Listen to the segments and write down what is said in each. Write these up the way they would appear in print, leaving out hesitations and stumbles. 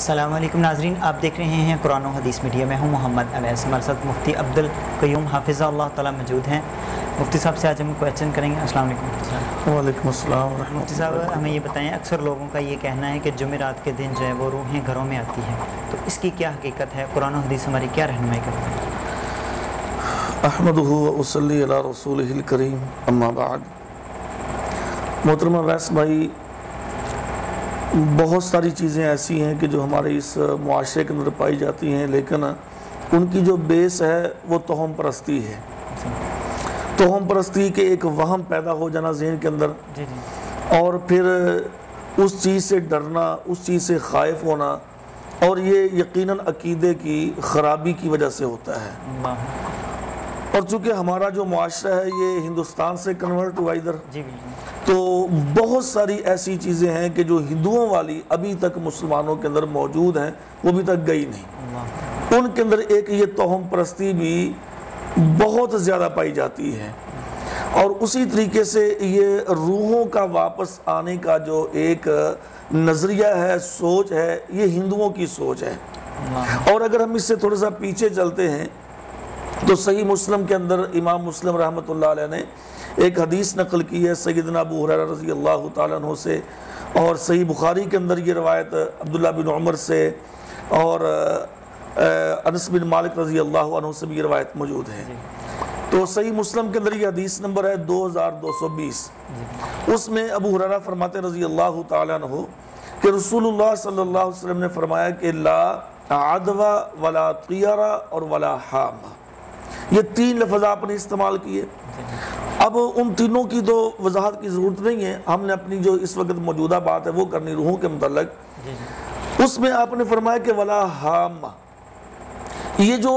السلام علیکم ناظرین، آپ دیکھ رہے ہیں قرآن و حدیث میڈیا۔ میں ہوں محمد اویس۔ ہمارے ساتھ مفتی عبدالقیوم حافظہ اللہ تعالیٰ موجود ہیں۔ مفتی صاحب سے آج ہم کویسچن کریں گے۔ السلام علیکم مفتی صاحب۔ وعلیکم السلام ورحمۃ اللہ۔ مفتی صاحب ہمیں یہ بتائیں، اکثر لوگوں کا یہ کہنا ہے کہ جمعرات کے دن جو ہے وہ روحیں گھروں میں آتی ہیں، تو اس کی کیا حقیقت ہے؟ قرآن و حدیث ہماری کیا رہنمائی کرتے ہیں؟ احمدہ و اصلی علی رسولہ الکریم، اما بعد۔ محترم اویس بھائی، بہت ساری چیزیں ایسی ہیں کہ جو ہمارے اس معاشرے کے اندر پائی جاتی ہیں، لیکن ان کی جو بیس ہے وہ توہم پرستی ہے۔ توہم پرستی کے ایک وہم پیدا ہو جانا ذہن کے اندر، اور پھر اس چیز سے ڈرنا، اس چیز سے خائف ہونا، اور یہ یقیناً عقیدے کی خرابی کی وجہ سے ہوتا ہے۔ اور چونکہ ہمارا جو معاشرہ ہے یہ ہندوستان سے کنورٹ ہوا ادھر، تو بہت ساری ایسی چیزیں ہیں کہ جو ہندوؤں والی ابھی تک مسلمانوں کے اندر موجود ہیں، وہ ابھی تک گئی نہیں۔ ان کے اندر ایک یہ توہم پرستی بھی بہت زیادہ پائی جاتی ہے، اور اسی طریقے سے یہ روحوں کا واپس آنے کا جو ایک نظریہ ہے، سوچ ہے، یہ ہندوؤں کی سوچ ہے۔ اور اگر ہم اس سے تھوڑا سا پیچھے چلتے ہیں تو صحیح مسلم کے اندر امام مسلم رحمۃ اللہ علیہ نے ایک حدیث نقل کی ہے سیدنا ابو ہریرہ رضی اللہ تعالیٰ عنہ سے، اور صحیح بخاری کے اندر یہ روایت عبداللہ بن عمر سے اور انس بن مالک رضی اللہ عنہ سے بھی یہ روایت موجود ہے۔ تو صحیح مسلم کے اندر یہ حدیث نمبر ہے 2220۔ اس میں ابو ہریرہ فرماتے رضی اللہ تعالیٰ عنہ کہ رسول اللہ صلی اللہ علیہ وسلم نے فرمایا کہ لا عدوى ولا طیرہ اور ولا حامہ، یہ تین لفظ آپ نے استعمال کیے۔ اب ان تینوں کی تو وضاحت کی ضرورت نہیں ہے، ہم نے اپنی جو اس وقت موجودہ بات ہے وہ کرنی روحوں کے متعلق۔ اس میں آپ نے فرمایا کہ ولا حامہ، یہ جو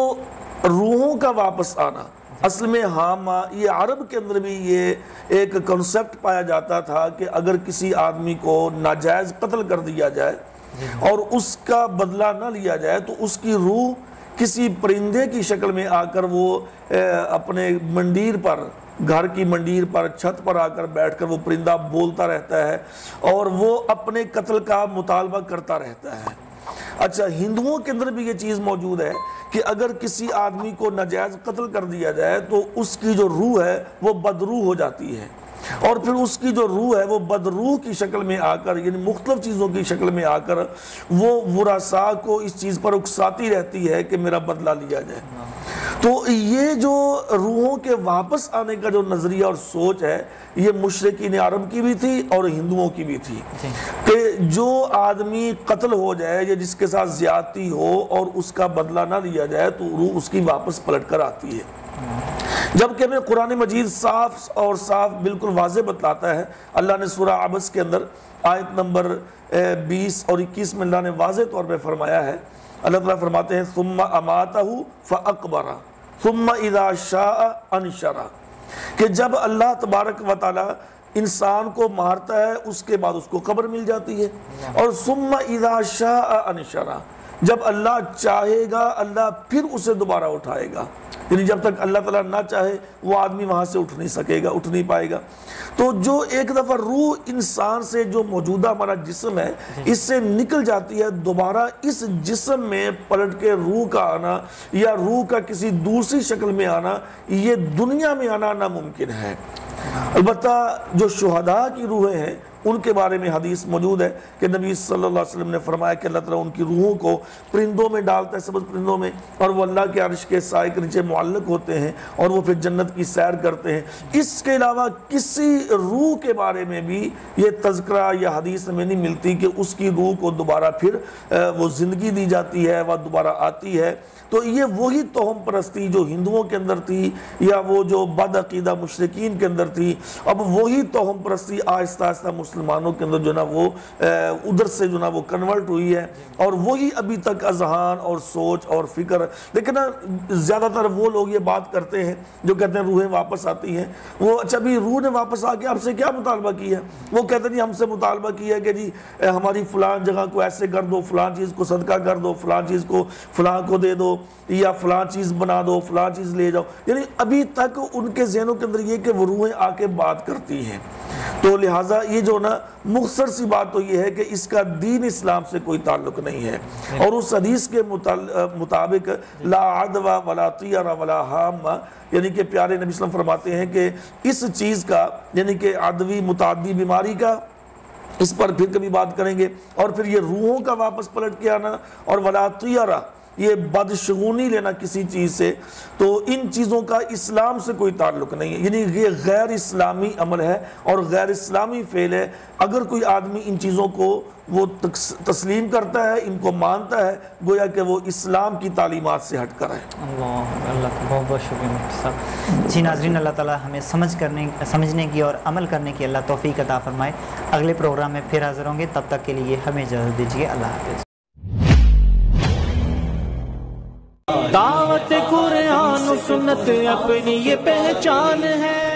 روحوں کا واپس آنا، اصل میں حامہ یہ عرب کے اندر بھی یہ ایک کنسپٹ پایا جاتا تھا کہ اگر کسی آدمی کو ناجائز قتل کر دیا جائے اور اس کا بدلہ نہ لیا جائے تو اس کی روح کسی پرندے کی شکل میں آ کر وہ اپنے منڈیر پر، گھر کی منڈیر پر، چھت پر آ کر بیٹھ کر وہ پرندہ بولتا رہتا ہے اور وہ اپنے قتل کا مطالبہ کرتا رہتا ہے۔ اچھا، ہندوؤں کے اندر بھی یہ چیز موجود ہے کہ اگر کسی آدمی کو ناجائز قتل کر دیا جائے تو اس کی جو روح ہے وہ بدروح ہو جاتی ہے، اور پھر اس کی جو روح ہے وہ بدروح کی شکل میں آ کر، یعنی مختلف چیزوں کی شکل میں آ کر وہ ورثاء کو اس چیز پر اکساتی رہتی ہے کہ میرا بدلہ لیا جائے۔ تو یہ جو روحوں کے واپس آنے کا جو نظریہ اور سوچ ہے، یہ مشرکین عرب کی بھی تھی اور ہندوؤں کی بھی تھی کہ جو آدمی قتل ہو جائے یا جس کے ساتھ زیادتی ہو اور اس کا بدلہ نہ لیا جائے تو روح اس کی واپس پلٹ کر آتی ہے۔ جبکہ ہمیں قرآن مجید صاف اور صاف بالکل واضح بتلاتا ہے۔ اللہ نے سورہ عبس کے اندر آیت نمبر 20 اور 21 میں اللہ نے واضح طور پہ فرمایا ہے، اللہ تعالیٰ فرماتے ہیں ثم اماتہ فاقبرہ ثم اذا شاء انشرہ، کہ جب اللہ تبارک و تعالیٰ انسان کو مارتا ہے اس کے بعد اس کو قبر مل جاتی ہے، اور ثم اذا شاء انشرہ، جب اللہ چاہے گا اللہ پھر اسے دوبارہ اٹھائے گا، یعنی جب تک اللہ تعالیٰ نہ چاہے وہ آدمی وہاں سے اٹھ نہیں سکے گا، اٹھ نہیں پائے گا۔ تو جو ایک دفعہ روح انسان سے جو موجودہ ہمارا جسم ہے اس سے نکل جاتی ہے، دوبارہ اس جسم میں پلٹ کے روح کا آنا یا روح کا کسی دوسری شکل میں آنا، یہ دنیا میں آنا ناممکن ہے۔ البتہ جو شہداء کی روحیں ہیں ان کے بارے میں حدیث موجود ہے کہ نبی صلی اللہ علیہ وسلم نے فرمایا کہ اللہ تعالیٰ ان کی روحوں کو پرندوں میں ڈالتا ہے، سبز پرندوں میں، اور وہ اللہ کے عرش کے سائے کے نیچے معلق ہوتے ہیں اور وہ پھر جنت کی سیر کرتے ہیں۔ اس کے علاوہ کسی روح کے بارے میں بھی یہ تذکرہ یا حدیث میں نہیں ملتی کہ اس کی روح کو دوبارہ پھر وہ زندگی دی جاتی ہے، وہ دوبارہ آتی ہے۔ تو یہ وہی توہم پرستی جو ہندوؤں کے اندر تھی یا وہ جو بد عقیدہ مشرکین کے اندر تھی، اب وہی توہم پرستی آہستہ آہستہ مسلمانوں کے اندر جو نا وہ ادھر سے جو نا وہ کنورٹ ہوئی ہے، اور وہی ابھی تک اذہان اور سوچ اور فکر۔ لیکن زیادہ تر وہ لوگ یہ بات کرتے ہیں جو کہتے ہیں روحیں واپس آتی ہیں، وہ اچھا بھی روح نے واپس آ کے آپ سے کیا مطالبہ کیا؟ وہ کہتے ہیں جی ہم سے مطالبہ کیا کہ جی ہماری فلان جگہ کو ایسے کر دو، فلان چیز کو صدقہ کر دو، فلان چیز کو فلان کو دے دو، یا فلان چیز بنا دو، فلان چیز لے جاؤ۔ یعنی ابھی تک ان کے ذہنوں کے اندر یہ کہ وہ روحیں آ کے بات کرتی ہیں۔ تو لہٰذا یہ جو ورنہ مختصر سی بات تو یہ ہے کہ اس کا دین اسلام سے کوئی تعلق نہیں ہے. اور اس حدیث کے مطابق لا عدوہ ولا طیر ولا حامہ، یعنی کہ پیارے نبی صلی اللہ علیہ وسلم فرماتے ہیں کہ اس چیز کا، یعنی کہ عدوی متعدی بیماری کا، اس پر پھر کبھی بات کریں گے. اور پھر یہ روحوں کا واپس پلٹ کے آنا، اور ولا طیرہ، یہ بدشگونی لینا کسی چیز سے، تو ان چیزوں کا اسلام سے کوئی تعلق نہیں ہے. یعنی یہ غیر اسلامی عمل ہے اور غیر اسلامی فعل ہے. اگر کوئی آدمی ان چیزوں کو وہ تسلیم کرتا ہے، ان کو مانتا ہے، گویا کہ وہ اسلام کی تعلیمات سے ہٹ کر ہے. اللہ کا بہت بہت شکریہ مفتی صاحب. جی ناظرین، اللہ تعالیٰ ہمیں سمجھنے کی اور عمل کرنے کی اللہ توفیق عطا فرمائے. اگلے پروگرام میں پھر حاضر ہوں گے، تب تک کے لیے ہمیں اجازت دیجیے. اللہ حافظ. دعوت قرآن و سنت اپنی یہ پہچان ہے.